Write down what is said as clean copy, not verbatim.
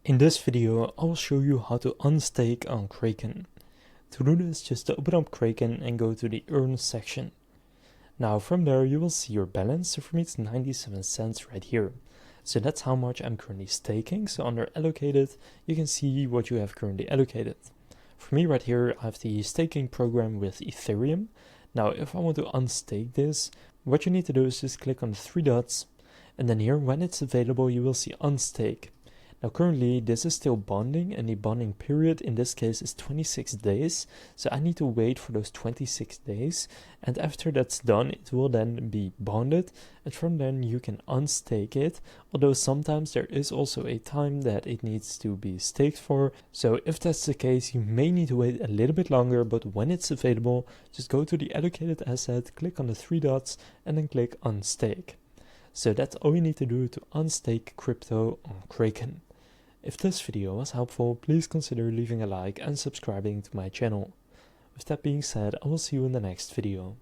In this video, I will show you how to unstake on Kraken. To do this, just open up Kraken and go to the Earn section. Now from there you will see your balance, so for me it's 97 cents right here. So that's how much I'm currently staking, so under allocated you can see what you have currently allocated. For me right here I have the staking program with Ethereum. Now if I want to unstake this, what you need to do is just click on the three dots, and then here when it's available you will see unstake. Now currently this is still bonding, and the bonding period in this case is 26 days, so I need to wait for those 26 days, and after that's done it will then be bonded, and from then you can unstake it, although sometimes there is also a time that it needs to be staked for, so if that's the case you may need to wait a little bit longer, but when it's available just go to the allocated asset, click on the three dots and then click unstake. So that's all you need to do to unstake crypto on Kraken. If this video was helpful, please consider leaving a like and subscribing to my channel. With that being said, I will see you in the next video.